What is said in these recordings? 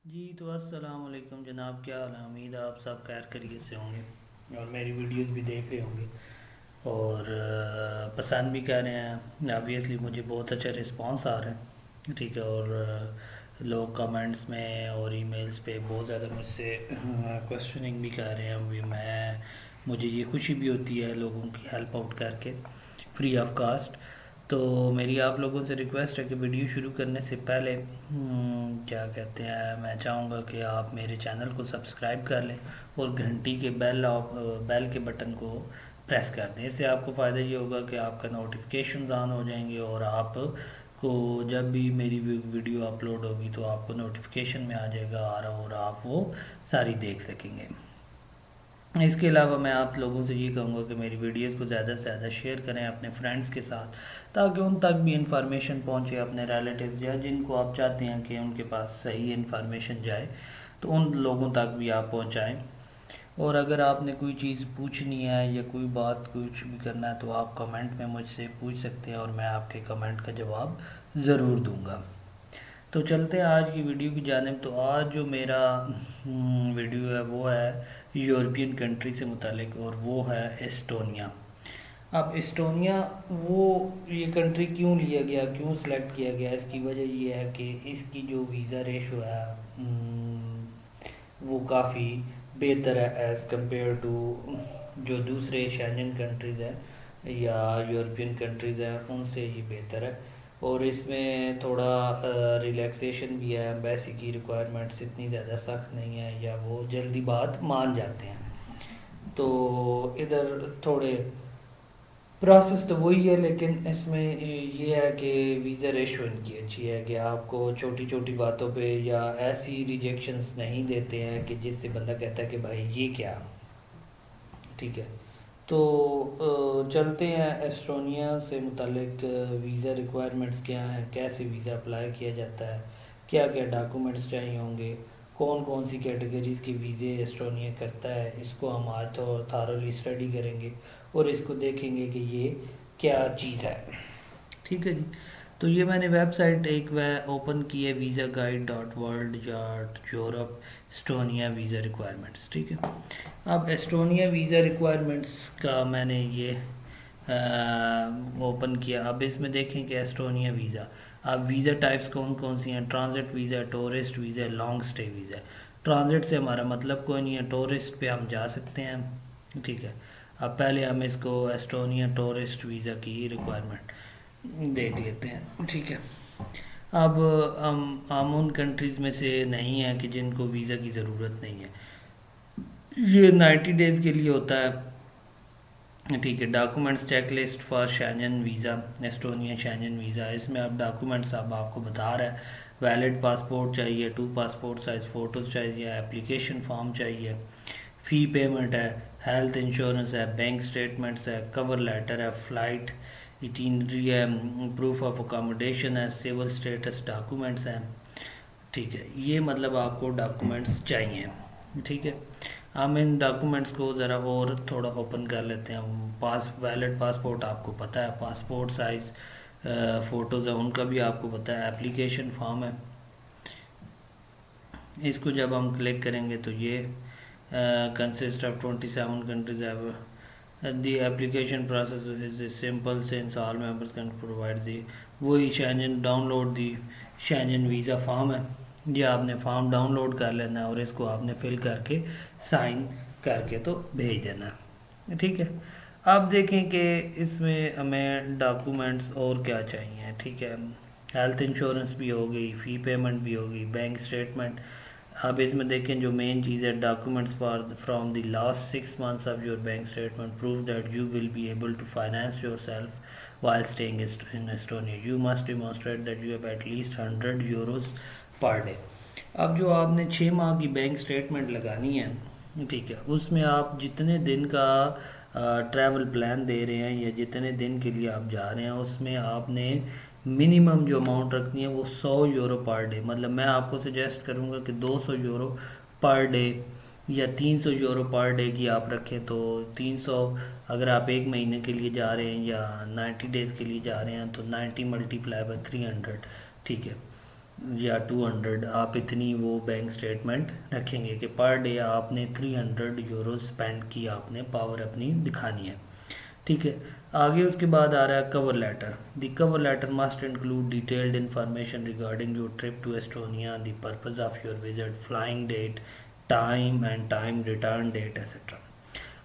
जी तो अस्सलाम वालेकुम जनाब, क्या हाल है? उम्मीद है आप सब खैर खैरियत से होंगे और मेरी वीडियोस भी देख रहे होंगे और पसंद भी कर रहे हैं। ऑब्वियसली मुझे बहुत अच्छा रिस्पांस आ रहा है, ठीक है। और लोग कमेंट्स में और ईमेल्स पे बहुत ज़्यादा मुझसे क्वेश्चनिंग भी कर रहे हैं। मुझे ये खुशी भी होती है लोगों की हेल्प आउट करके फ्री ऑफ कास्ट। तो मेरी आप लोगों से रिक्वेस्ट है कि वीडियो शुरू करने से पहले क्या कहते हैं, मैं चाहूँगा कि आप मेरे चैनल को सब्सक्राइब कर लें और घंटी के बेल के बटन को प्रेस कर दें। इससे आपको फ़ायदा ये होगा कि आपका नोटिफिकेशन ऑन हो जाएंगे और आप को जब भी मेरी वीडियो अपलोड होगी तो आपको नोटिफिकेशन में आ जाएगा और आप वो सारी देख सकेंगे। इसके अलावा मैं आप लोगों से ये कहूँगा कि मेरी वीडियोस को ज़्यादा से ज़्यादा शेयर करें अपने फ्रेंड्स के साथ, ताकि उन तक भी इंफॉर्मेशन पहुँचे, अपने रिलेटिव्स या जिनको आप चाहते हैं कि उनके पास सही इंफॉर्मेशन जाए तो उन लोगों तक भी आप पहुँचाएँ। और अगर आपने कोई चीज़ पूछनी है या कोई बात कुछ भी करना है तो आप कमेंट में मुझसे पूछ सकते हैं और मैं आपके कमेंट का जवाब ज़रूर दूंगा। तो चलते हैं आज की वीडियो की जानिब। तो आज जो मेरा वीडियो है वो है यूरोपियन कंट्री से मुतालिक और वो है एस्टोनिया। अब एस्टोनिया वो ये कंट्री क्यों लिया गया, क्यों सिलेक्ट किया गया, इसकी वजह ये है कि इसकी जो वीज़ा रेशो है वो काफ़ी बेहतर है एज़ कम्पेयर टू जो दूसरे शेंजन कंट्रीज़ हैं या यूरोपियन कंट्रीज़ हैं उनसे ये बेहतर है। और इसमें थोड़ा रिलैक्सेशन भी है, एम्बेसी की रिक्वायरमेंट्स इतनी ज़्यादा सख्त नहीं है या वो जल्दी बात मान जाते हैं। तो इधर थोड़े प्रोसेस तो वही है, लेकिन इसमें ये है कि वीज़ा रेशो इनकी अच्छी है कि आपको छोटी छोटी बातों पे या ऐसी रिजेक्शंस नहीं देते हैं कि जिससे बंदा कहता है कि भाई ये क्या, ठीक है। तो चलते हैं एस्टोनिया से मुतलिक वीज़ा रिक्वायरमेंट्स क्या हैं, कैसे वीज़ा अप्लाई किया जाता है, क्या क्या डॉक्यूमेंट्स चाहिए होंगे, कौन कौन सी कैटेगरीज़ के वीज़े एस्टोनिया करता है, इसको हम आज तो थारोली स्टडी करेंगे और इसको देखेंगे कि ये क्या चीज़ है, ठीक है जी। तो ये मैंने वेबसाइट एक वह ओपन की है, visa guide dot world dot Europe Estonia visa requirements, ठीक है। अब एस्टोनिया वीज़ा रिक्वायरमेंट्स का मैंने ये ओपन किया। अब इसमें देखें कि एस्टोनिया वीज़ा, अब वीज़ा टाइप्स कौन कौन सी हैं, transit visa, tourist visa, long stay visa. Transit से हमारा मतलब कोई नहीं है, टूरिस्ट पे हम जा सकते हैं, ठीक है। अब पहले हम इसको एस्टोनिया टूरिस्ट वीज़ा की रिक्वायरमेंट देख लेते हैं, ठीक है। अब हम उन कंट्रीज़ में से नहीं हैं कि जिनको वीज़ा की ज़रूरत नहीं है, ये 90 डेज़ के लिए होता है, ठीक है। Documents checklist for Shenzhen visa, Estonia Shenzhen visa, इसमें अब डॉक्यूमेंट्स अब आपको बता रहा है। वैलिड पासपोर्ट चाहिए, 2 पासपोर्ट साइज़ फ़ोटोज़ चाहिए, एप्लीकेशन फॉर्म चाहिए, फ़ी पेमेंट है, हेल्थ इंश्योरेंस है, बैंक स्टेटमेंट्स है, कवर लेटर है, फ़्लाइट इटिनरी है, प्रूफ ऑफ अकोमोडेशन है, सिविल स्टेटस डॉक्यूमेंट्स हैं, ठीक है। ये मतलब आपको डॉक्यूमेंट्स चाहिए, ठीक है। हम इन डॉक्यूमेंट्स को ज़रा और थोड़ा ओपन कर लेते हैं। वैलिड पासपोर्ट आपको पता है, पासपोर्ट साइज़ फ़ोटोज़ है उनका भी आपको पता है, एप्लीकेशन फॉर्म है, इसको जब हम क्लिक करेंगे तो ये consist of 27 countries have the application process is simple since all members can provide the. वही Schengen download the Schengen visa form है, ये आपने फॉर्म डाउनलोड कर लेना है और इसको आपने फिल करके साइन करके तो भेज देना है, ठीक है। अब देखें कि इसमें हमें डॉक्यूमेंट्स और क्या चाहिए, ठीक है। हेल्थ इंश्योरेंस भी हो गई, फ़ी पेमेंट भी हो गई, बैंक स्टेटमेंट। अब इसमें देखें जो मेन चीज़ है, documents for from the last 6 months of your bank statement prove that you will be able to finance yourself while staying in Estonia. You must demonstrate that you have at least 100 euros per day. अब जो आपने 6 माह की bank statement लगानी है, ठीक है, उसमें आप जितने दिन का ट्रैवल प्लान दे रहे हैं या जितने दिन के लिए आप जा रहे हैं उसमें आपने मिनिमम जो अमाउंट रखनी है वो 100 यूरो पर डे, मतलब मैं आपको सजेस्ट करूँगा कि 200 यूरो पर डे या 300 यूरो पर डे की आप रखें। तो 300 अगर आप एक महीने के लिए जा रहे हैं या 90 डेज़ के लिए जा रहे हैं तो 90 × 300, ठीक है। या 200, आप इतनी वो बैंक स्टेटमेंट रखेंगे कि पर डे आपने 300 यूरो स्पेंड की, आपने पावर अपनी दिखानी है। ठीक है। आगे उसके बाद आ रहा है cover letter. The cover letter must include detailed information regarding your trip to Estonia, the purpose of your visit, flying date, time return date etcetera.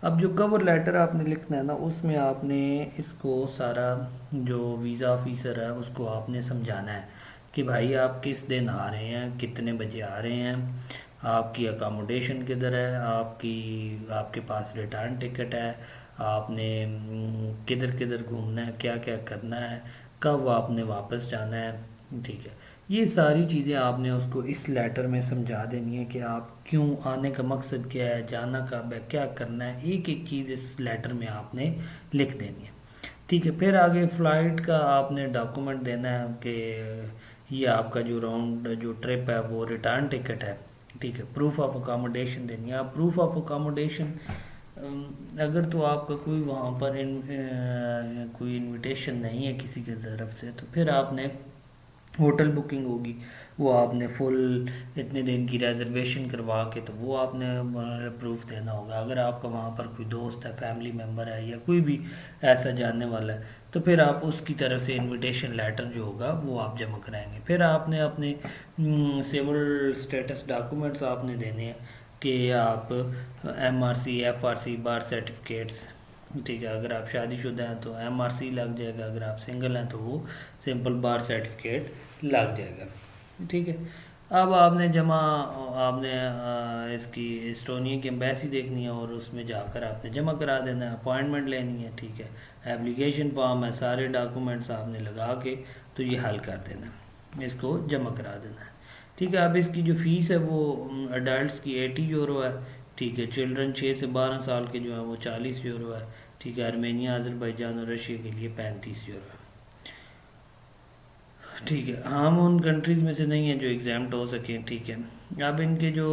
अब जो कवर लेटर आपने लिखना है ना, उसमें आपने इसको सारा, जो वीज़ा ऑफिसर है उसको आपने समझाना है कि भाई आप किस दिन आ रहे हैं, कितने बजे आ रहे हैं, आपकी अकोमोडेशन किधर है, आपके पास रिटर्न टिकट है, आपने किधर किधर घूमना है, क्या क्या करना है, कब आपने वापस जाना है। ठीक है। ये सारी चीज़ें आपने उसको इस लेटर में समझा देनी है कि आप क्यों आने का मकसद क्या है, जाना कब है, क्या करना है, एक एक चीज़ इस लेटर में आपने लिख देनी है। ठीक है। फिर आगे फ़्लाइट का आपने डॉक्यूमेंट देना है कि ये आपका जो राउंड जो ट्रिप है वो रिटर्न टिकट है। ठीक है। प्रूफ ऑफ अकोमोडेशन देनी है। आप प्रूफ ऑफ अकोमोडेशन, अगर तो आपका कोई वहाँ पर कोई इनविटेशन नहीं है किसी की तरफ से, तो फिर आपने होटल बुकिंग होगी, वो आपने फुल इतने दिन की रिजर्वेशन करवा के, तो वो आपने प्रूफ देना होगा। अगर आपका वहाँ पर कोई दोस्त है, फैमिली मेम्बर है, या कोई भी ऐसा जानने वाला है, तो फिर आप उसकी तरफ से इनविटेशन लेटर जो होगा वो आप जमा कराएंगे। फिर आपने अपने सिविल स्टेटस डॉक्यूमेंट्स आपने देने हैं कि आप MRC, FRC, बार सर्टिफिकेट्स। ठीक है। अगर आप शादीशुदा हैं तो MRC लग जाएगा, अगर आप सिंगल हैं तो वो सिंपल बार सर्टिफिकेट लग जाएगा। ठीक है। अब आपने इसकी एस्टोनिया की एम्बेसी देखनी है और उसमें जाकर आपने जमा करा देना है, अपॉइंटमेंट लेनी है। ठीक है। एप्लीकेशन फॉर्म है, सारे डॉक्यूमेंट्स आपने लगा के तो ये हल कर देना है, इसको जमा करा देना है। ठीक है। अब इसकी जो फ़ीस है वो अडल्ट की 80 यूरो है। ठीक है। चिल्ड्रन 6 से 12 साल के जो है वो 40 यूरो है। ठीक है। आर्मेनिया, अजरबैजान और रशिया के लिए 35 यूरो है। ठीक है। हम उन कंट्रीज़ में से नहीं है जो एग्जाम्प्ट हो सके। ठीक है। अब इनके जो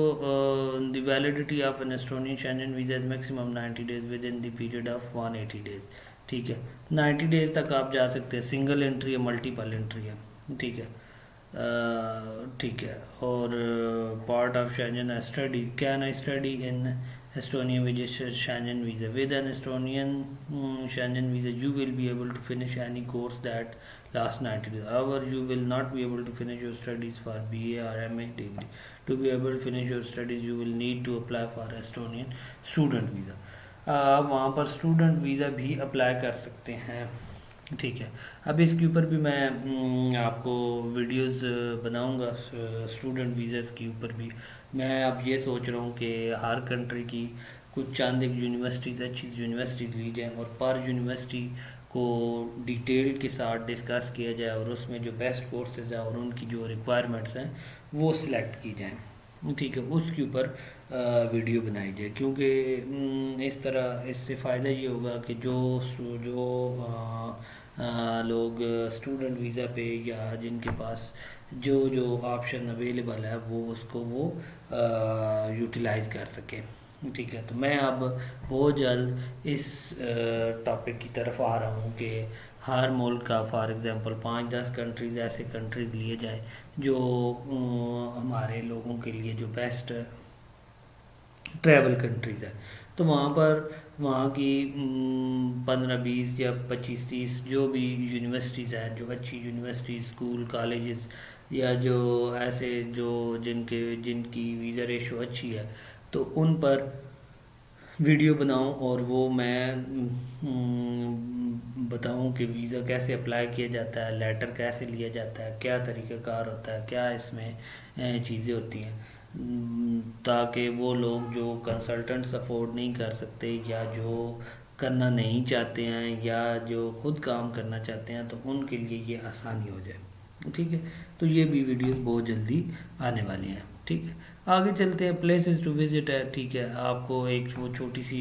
the validity of an Estonian Schengen visa is maximum 90 days within the period of 180 days. ठीक है। 90 डेज तक आप जा सकते हैं, सिंगल एंट्री है, मल्टीपल एंट्री है। ठीक है। ठीक है। और part of Schengen study, can I study in Estonian with Schengen visa. With an Estonian Schengen visa, you will be able to finish any course that lasts 90 days. However, you will not be able to finish your studies for BA or MA degree. To be able to finish your studies, you will need to apply for Estonian student visa. वहाँ पर student visa भी apply कर सकते हैं। ठीक है। अब इसके ऊपर भी मैं आपको वीडियोस बनाऊंगा, स्टूडेंट वीज़ास के ऊपर भी। मैं अब ये सोच रहा हूँ कि हर कंट्री की कुछ चंद एक यूनिवर्सिटीज़, अच्छी यूनिवर्सिटीज़ ली जाएँ और पर यूनिवर्सिटी को डिटेल के साथ डिस्कस किया जाए और उसमें जो बेस्ट कोर्सेज हैं और उनकी जो रिक्वायरमेंट्स हैं वो सिलेक्ट की जाएँ। ठीक है। उसके ऊपर वीडियो बनाई जाए, क्योंकि इस तरह इससे फ़ायदा ये होगा कि जो जो लोग स्टूडेंट वीज़ा पे या जिनके पास जो जो ऑप्शन अवेलेबल है वो उसको वो यूटिलाइज़ कर सकें। ठीक है। तो मैं अब बहुत जल्द इस टॉपिक की तरफ आ रहा हूँ कि हर मुल्क का फॉर एग्ज़ाम्पल 5-10 कंट्रीज़, ऐसे कंट्रीज़ लिए जाएँ जो हमारे लोगों के लिए जो बेस्ट ट्रैवल कंट्रीज़ है। तो वहाँ पर वहाँ की 15-20 या 25-30 जो भी यूनिवर्सिटीज़ हैं, जो अच्छी यूनिवर्सिटी, स्कूल, कॉलेजेस, या जो ऐसे जो जिनकी वीज़ा रेशो अच्छी है, तो उन पर वीडियो बनाऊं और वो मैं बताऊं कि वीज़ा कैसे अप्लाई किया जाता है, लेटर कैसे लिया जाता है, क्या तरीक़ाकार होता है, क्या इसमें चीज़ें होती हैं, ताकि वो लोग जो कंसल्टेंट्स अफोर्ड नहीं कर सकते या जो करना नहीं चाहते हैं या जो खुद काम करना चाहते हैं, तो उनके लिए ये आसानी हो जाए। ठीक है। तो ये भी वीडियोस बहुत जल्दी आने वाली हैं। ठीक है। आगे चलते हैं। प्लेसेस टू विज़िट है। ठीक है। आपको एक वो छोटी सी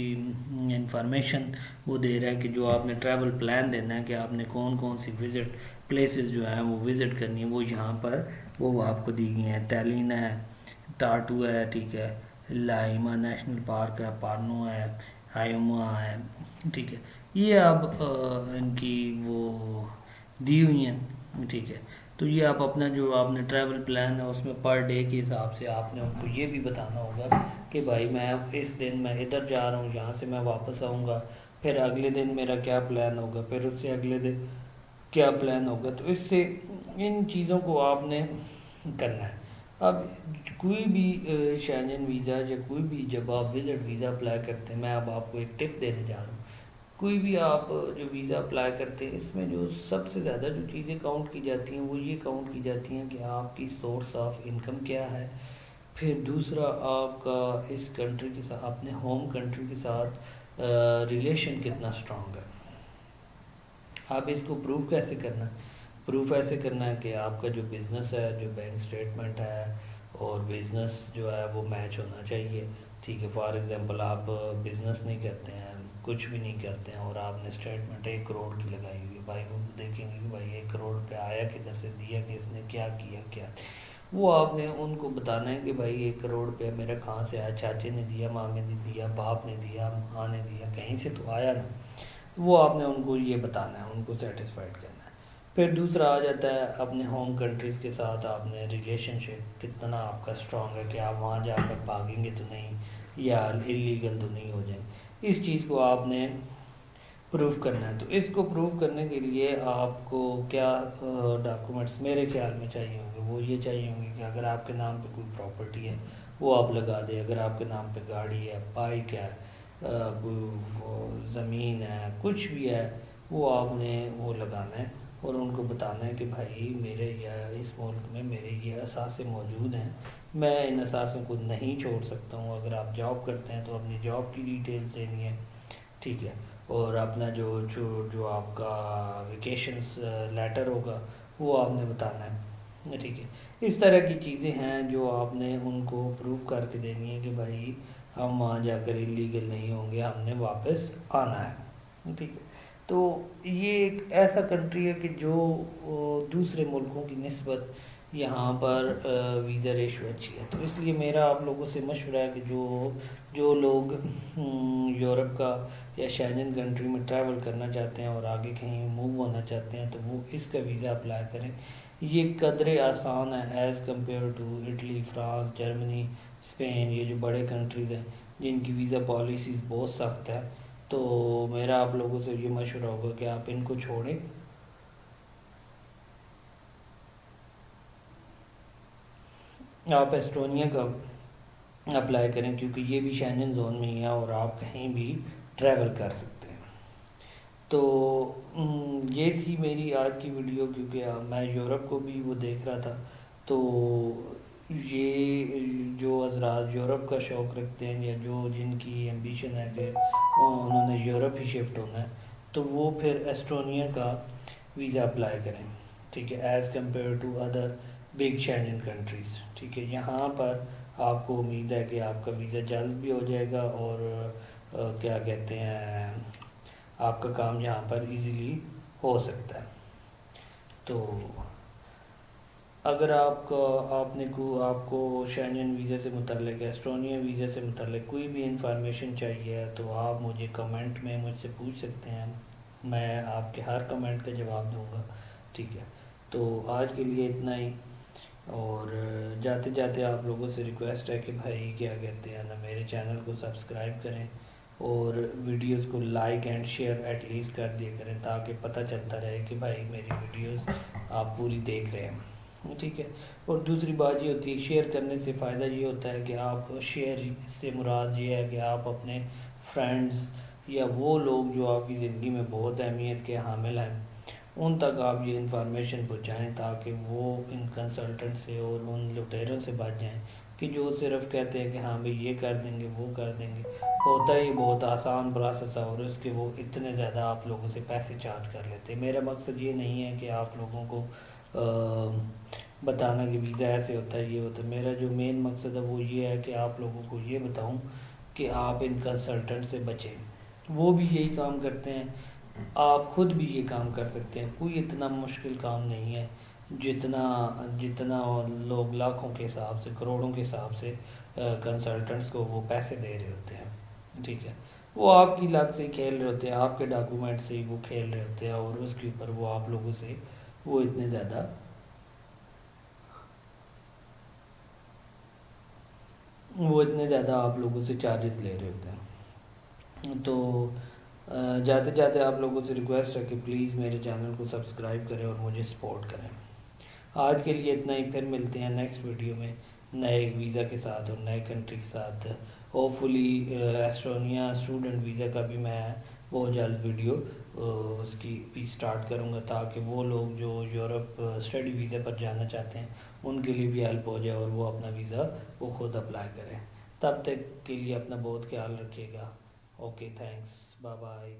इंफॉर्मेशन वो दे रहा है कि जो आपने ट्रैवल प्लान देना है कि आपने कौन कौन सी विज़िट प्लेसेस जो हैं वो विज़िट करनी है, वो यहाँ पर वो आपको दी गई हैं। टैलिन है, टाटू है। ठीक है। लाइमा नेशनल पार्क है, पार्नो है, हाइमा है। ठीक है। ये अब इनकी वो दी हुई हैं। ठीक है। तो ये आप अपना जो आपने ट्रैवल प्लान है उसमें पर डे के हिसाब से आपने उनको ये भी बताना होगा कि भाई मैं इस दिन मैं इधर जा रहा हूँ, यहाँ से मैं वापस आऊँगा, फिर अगले दिन मेरा क्या प्लान होगा, फिर उससे अगले दिन क्या प्लान होगा। तो इससे इन चीज़ों को आपने करना है। अब कोई भी शेंजन वीज़ा या कोई भी जब आप विज़िट वीज़ा अप्लाई करते हैं, मैं अब आपको एक टिप देने जा रहा हूँ। कोई भी आप जो वीज़ा अप्लाई करते हैं इसमें जो सबसे ज़्यादा जो चीज़ें काउंट की जाती हैं वो ये काउंट की जाती हैं कि आपकी सोर्स ऑफ इनकम क्या है, फिर दूसरा आपका इस कंट्री के साथ अपने होम कंट्री के साथ रिलेशन कितना स्ट्रांग है। आप इसको प्रूव कैसे करना है? प्रूफ ऐसे करना है कि आपका जो बिज़नेस है, जो बैंक स्टेटमेंट है और बिज़नेस जो है वो मैच होना चाहिए। ठीक है, फॉर एग्ज़ाम्पल आप बिज़नेस नहीं करते हैं, कुछ भी नहीं करते हैं और आपने स्टेटमेंट 1 करोड़ की लगाई हुई है, भाई वो देखेंगे कि भाई 1 करोड़ रुपया आया किधर से, दिया किसने, क्या किया क्या। वो आपने उनको बताना है कि भाई 1 करोड़ रुपया मेरा कहाँ से आया, चाचे ने दिया, मामे ने दिया, बाप ने दिया, माँ ने दिया, कहीं से तो आया ना। वो आपने उनको ये बताना है, उनको सेटिस्फाइड करना है। फिर दूसरा आ जाता है अपने होम कंट्रीज़ के साथ आपने रिलेशनशिप कितना आपका स्ट्रांग है, कि आप वहाँ जाकर भागेंगे तो नहीं या इलीगल तो नहीं हो जाएंगे। इस चीज़ को आपने प्रूफ करना है। तो इसको प्रूफ करने के लिए आपको क्या डॉक्यूमेंट्स मेरे ख्याल में चाहिए होंगे, वो ये चाहिए होंगे कि अगर आपके नाम पे कोई प्रॉपर्टी है वो आप लगा दें, अगर आपके नाम पे गाड़ी है, बाइक है, कोई ज़मीन है, कुछ भी है, वो आपने वो लगाना है और उनको बताना है कि भाई मेरे या इस मुल्क में मेरे ये असासे मौजूद हैं, मैं इन असासों को नहीं छोड़ सकता हूँ। अगर आप जॉब करते हैं तो अपनी जॉब की डिटेल्स देनी है, ठीक है, और अपना जो जो जो आपका वेकेशंस लेटर होगा वो आपने बताना है, ठीक है। इस तरह की चीज़ें हैं जो आपने उनको प्रूव करके देनी है कि भाई हम वहाँ जाकर इलीगल नहीं होंगे, हमने वापस आना है, ठीक है। तो ये एक ऐसा कंट्री है कि जो दूसरे मुल्कों की निस्बत यहाँ पर वीज़ा रेशो अच्छी है। तो इसलिए मेरा आप लोगों से मशवरा है कि जो जो लोग यूरोप का या शेंजन कंट्री में ट्रैवल करना चाहते हैं और आगे कहीं मूव होना चाहते हैं तो वो इसका वीज़ा अप्लाई करें। ये कदरे आसान है as compared to Italy, France, Germany, Spain, ये जो बड़े कंट्रीज़ हैं जिनकी वीज़ा पॉलिसीज़ बहुत सख्त है। तो मेरा आप लोगों से ये मशवरा होगा कि आप इनको छोड़ें, आप एस्टोनिया का अप्लाई करें क्योंकि ये भी शेंजन जोन में ही है और आप कहीं भी ट्रैवल कर सकते हैं। तो ये थी मेरी आज की वीडियो, क्योंकि मैं यूरोप को भी वो देख रहा था। तो ये जो हजरात यूरोप का शौक़ रखते हैं या जो जिनकी एम्बिशन है कि उन्होंने यूरोप ही शिफ्ट होना है, तो वो फिर एस्टोनिया का वीज़ा अप्लाई करें, ठीक है, as compared to other big Schengen countries, ठीक है। यहाँ पर आपको उम्मीद है कि आपका वीज़ा जल्द भी हो जाएगा और क्या कहते हैं, आपका काम यहाँ पर इजीली हो सकता है। तो अगर आपको आपको शेंजन वीज़ा से मुतल्लिक, एस्टोनिया वीज़ा से मुतल्लिक कोई भी इंफॉर्मेशन चाहिए तो आप मुझे कमेंट में मुझसे पूछ सकते हैं, मैं आपके हर कमेंट का जवाब दूंगा, ठीक है। तो आज के लिए इतना ही, और जाते जाते आप लोगों से रिक्वेस्ट है कि भाई क्या कहते हैं ना, मेरे चैनल को सब्सक्राइब करें और वीडियोस को लाइक एंड शेयर एटलीस्ट कर दिया करें ताकि पता चलता रहे कि भाई मेरी वीडियोस आप पूरी देख रहे हैं, ठीक है। और दूसरी बात ये होती है, शेयर करने से फ़ायदा ये होता है कि आप शेयर से मुराद ये है कि आप अपने फ्रेंड्स या वो लोग जो आपकी ज़िंदगी में बहुत अहमियत के हामिल हैं उन तक आप ये इन्फॉर्मेशन पहुँचाएँ ताकि वो इन कंसल्टेंट से और उन लुटेरों से बच जाएँ कि जो सिर्फ कहते हैं कि हाँ भाई ये कर देंगे वो कर देंगे। होता ही बहुत आसान प्रोसेस है और उसके वो इतने ज़्यादा आप लोगों से पैसे चार्ज कर लेते हैं। मेरा मकसद ये नहीं है कि आप लोगों को बताना कि वीज़ा ऐसे होता है ये होता है। मेरा जो मेन मकसद है वो ये है कि आप लोगों को ये बताऊँ कि आप इन कंसल्टेंट से बचें। वो भी यही काम करते हैं, आप खुद भी ये काम कर सकते हैं, कोई इतना मुश्किल काम नहीं है जितना जितना लोग लाखों के हिसाब से, करोड़ों के हिसाब से कंसल्टेंट्स को वो पैसे दे रहे होते हैं, ठीक है। वो आपकी लाख से खेल रहे होते हैं, आपके डॉक्यूमेंट से ही वो खेल रहे होते हैं और उसके ऊपर वो आप लोगों से वो इतने ज़्यादा वो इतने ज़्यादा आप लोगों से चार्जेस ले रहे होते हैं। तो जाते जाते आप लोगों से रिक्वेस्ट है कि प्लीज़ मेरे चैनल को सब्सक्राइब करें और मुझे सपोर्ट करें। आज के लिए इतना ही, फिर मिलते हैं नेक्स्ट वीडियो में नए वीज़ा के साथ और नए कंट्री के साथ। होपफुली एस्टोनिया स्टूडेंट वीज़ा का भी मैं बहुत जल्द वीडियो उसकी भी स्टार्ट करूँगा, ताकि वो लोग जो यूरोप स्टडी वीज़ा पर जाना चाहते हैं उनके लिए भी हेल्प हो जाए और वो अपना वीज़ा वो खुद अप्लाई करें। तब तक के लिए अपना बहुत ख्याल रखिएगा। Okay, thanks, bye bye.